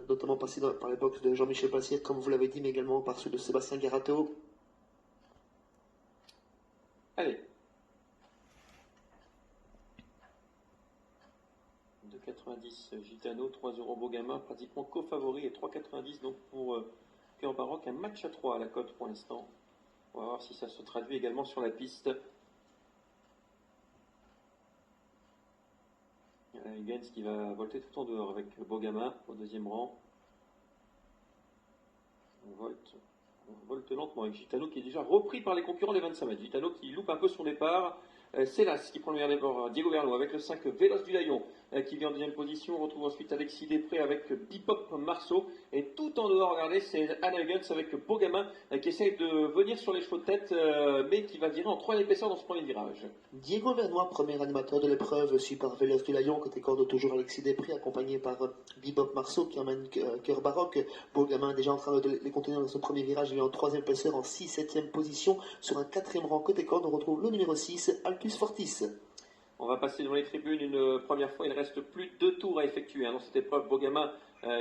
notamment passé par les box de Jean-Michel Passier, comme vous l'avez dit, mais également par ceux de Sébastien Garateo. Allez. 2,90 Gitano, 3 euros Bogama, pratiquement co-favori, et 3,90 donc pour Cœur Baroque. Un match à 3 à la cote pour l'instant. On va voir si ça se traduit également sur la piste. Higgins qui va volter tout en dehors avec Bogama au deuxième rang. On volte lentement avec Gitano qui est déjà repris par les concurrents des 25 mètres. Gitano qui loupe un peu son départ. C'est Las qui prend le meilleur départ. Diego Verno avec le 5 Véloce du Layon qui vient en deuxième position. On retrouve ensuite Alexis Després avec Bebop Marceau. Et tout en dehors, regardez, c'est Anna Higgins avec Bogama qui essaye de venir sur les chevaux de tête, mais qui va virer en 3 épaisseurs dans ce premier virage. Diego Vernois, premier animateur de l'épreuve, suivi par Véloce du Layon, côté corde toujours Alexis Després, accompagné par Bebop Marceau qui emmène Cœur Baroque. Bogama déjà en train de les contenir dans son premier virage, il est en 3e épaisseur, en 6-7e position. Sur un 4e rang côté corde, on retrouve le numéro 6, Altus Fortis. On va passer devant les tribunes une première fois. Il ne reste plus que 2 tours à effectuer dans cette épreuve. Bogama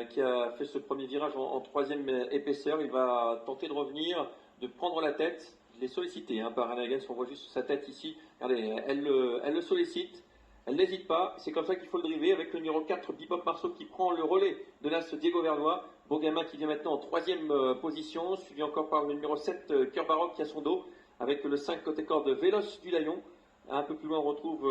qui a fait ce premier virage en 3e épaisseur. Il va tenter de revenir, de prendre la tête. Il est sollicité par Anna Higgins. On voit juste sa tête ici. Regardez, elle le sollicite. Elle n'hésite pas. C'est comme ça qu'il faut le driver avec le numéro 4, Bebop Marceau qui prend le relais de l'as Diego Vernois. Bogama qui vient maintenant en 3e position, suivi encore par le numéro 7, Cœur Baroque qui a son dos, avec le 5 côté corde Véloce du Layon. Un peu plus loin, on retrouve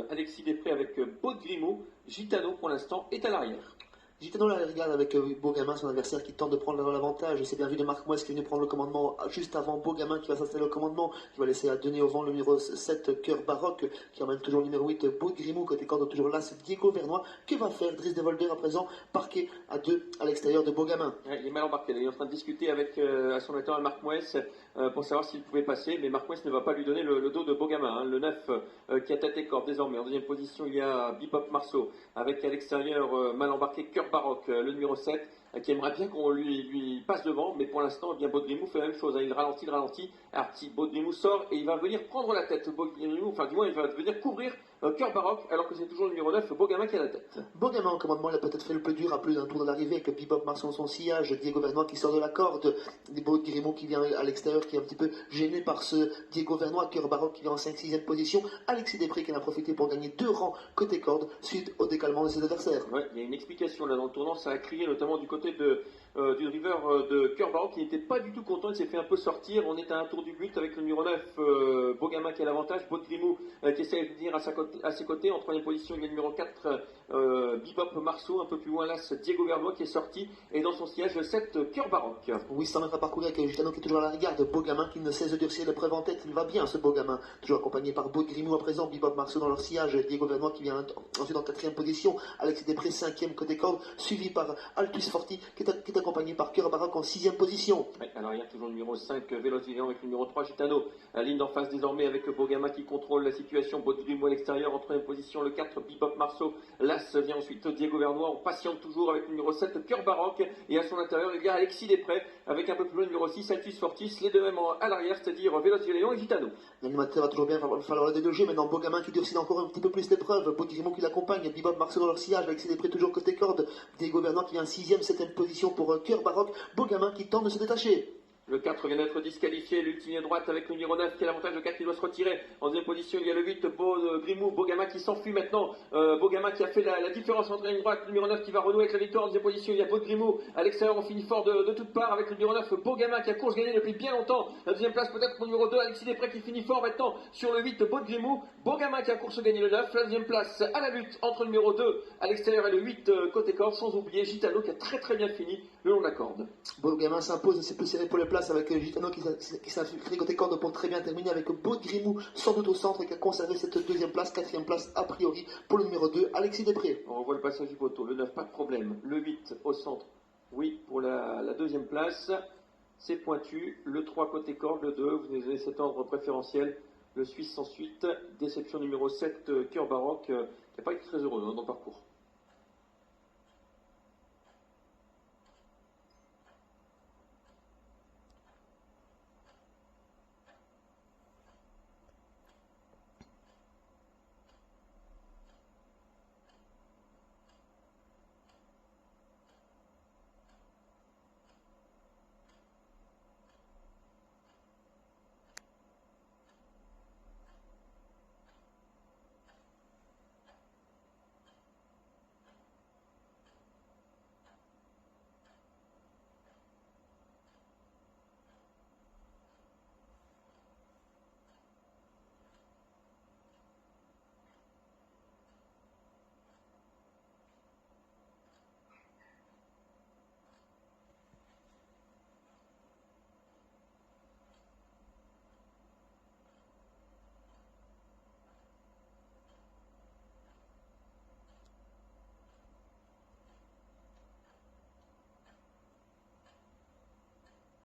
Alexis Després avec Beau Grimaud. Gitano, pour l'instant, est à l'arrière. Gitano la regarde avec Bogama, son adversaire, qui tente de prendre l'avantage. C'est bien vu de Marc Mouès qui est venu prendre le commandement juste avant Bogama qui va s'installer au commandement, qui va laisser à donner au vent le numéro 7, Cœur Baroque, qui emmène toujours le numéro 8, Beau Grimaud, côté corde toujours là, c'est Diego Vernois. Que va faire Driss de Volder à présent, parqué à 2 à l'extérieur de Bogama? Ouais, il est mal embarqué, il est en train de discuter avec à son latéral Marc Mouès pour savoir s'il pouvait passer, mais Marc Mouès ne va pas lui donner le dos de Bogama. Le 9 qui a tête et corde désormais. En deuxième position, il y a Bebop Marceau avec à l'extérieur mal embarqué Cœur Baroque, le numéro 7, qui aimerait bien qu'on lui passe devant, mais pour l'instant, eh bien Beau Grimaud fait la même chose. Il ralentit. Alors, Beau Grimaud sort et il va venir prendre la tête. Beau Grimaud, enfin, du moins, il va venir couvrir Cœur Baroque, alors que c'est toujours le numéro 9, Bogama qui a la tête. Bogama en commandement, il a peut-être fait le plus dur à plus d'un tour de l'arrivée avec Bebop Marceau son sillage, Diego Vernois qui sort de la corde, Beau Grimaud qui vient à l'extérieur, qui est un petit peu gêné par ce Diego Vernois, Cœur Baroque qui vient en 5-6e position, Alexis Després qui en a profité pour gagner 2 rangs côté corde suite au décalement de ses adversaires. Ouais, il y a une explication là dans le tournant, ça a crié notamment du côté du driver de Cœur Baroque qui n'était pas du tout content, il s'est fait un peu sortir. On est à un tour du but avec le numéro 9, Bogama qui a l'avantage, Beau Grimaud qui essaie de venir à ses côtés. En 3e position, il y a le numéro 4, Bebop Marceau. Un peu plus loin, là, c'est Diego Vernois qui est sorti. Et dans son siège, le 7, Cœur Baroque. Oui, 100 mètres à parcourir avec Gitano qui est toujours à la regarde. Bogama qui ne cesse de durcir l'épreuve en tête. Il va bien, ce Bogama. Toujours accompagné par Beau Grimaud à présent, Bebop Marceau dans leur sillage, Diego Vernois qui vient ensuite en 4e position. Alexis Després, 5e côté corde, suivi par Altus Fortis qui est accompagné par Cœur Baroque en 6e position. Ouais, alors il y a toujours le numéro 5, Véloce du Layon avec le numéro 3, Gitano. La ligne d'en face désormais avec Bogama qui contrôle la situation. Beau Grimaud à l'extérieur en 3e position, le 4, Bebop Marceau. L'As vient ensuite Diego Vernois. On patiente toujours avec le numéro 7, Cœur Baroque. Et à son intérieur, il y a Alexis Després avec un peu plus loin le numéro 6, Altus Fortis. Les deux mêmes à l'arrière, c'est-à-dire Véloce du Layon et Gitano. L'animateur va toujours bien falloir le déloger. Maintenant, Bogama qui durcit encore un petit peu plus l'épreuve. Beau Grimaud qui l'accompagne. Bebop Marceau dans leur sillage. Alexis Després toujours côté corde. Diego Vernois qui vient en 6e, 7e position pour Cœur Baroque. Bogama qui tente de se détacher. Le 4 vient d'être disqualifié, l'ultime droite avec le numéro 9 qui a l'avantage, le 4 qui doit se retirer. En deuxième position, il y a le 8, Grimaud, Bogama qui s'enfuit maintenant. Bogama qui a fait la différence entre la ligne droite, le numéro 9 qui va renouer avec la victoire. En deuxième position, il y a Beau Grimaud. À l'extérieur, on finit fort de toutes parts avec le numéro 9, Bogama qui a course gagnée depuis bien longtemps. La deuxième place peut-être pour le numéro 2, Alexis Després qui finit fort maintenant sur le 8, Beau Grimaud. Bogama qui a course gagnée le 9. La deuxième place à la lutte entre le numéro 2 à l'extérieur et le 8 côté corde, sans oublier Gitano qui a très bien fini le long de la corde. Bogama s'impose, c'est plus serré pour les places avec Gitano qui s'infiltre côté corde pour très bien terminer avec Beau Grimaud sans doute au centre et qui a conservé cette 2e place, 4e place a priori pour le numéro 2, Alexis Després. On revoit le passage du poteau, le 9 pas de problème, le 8 au centre, oui pour la 2e place, c'est pointu, le 3 côté corde, le 2, vous avez cet ordre préférentiel, le Suisse ensuite, déception numéro 7, Cœur Baroque, qui n'a pas été très heureux dans le parcours.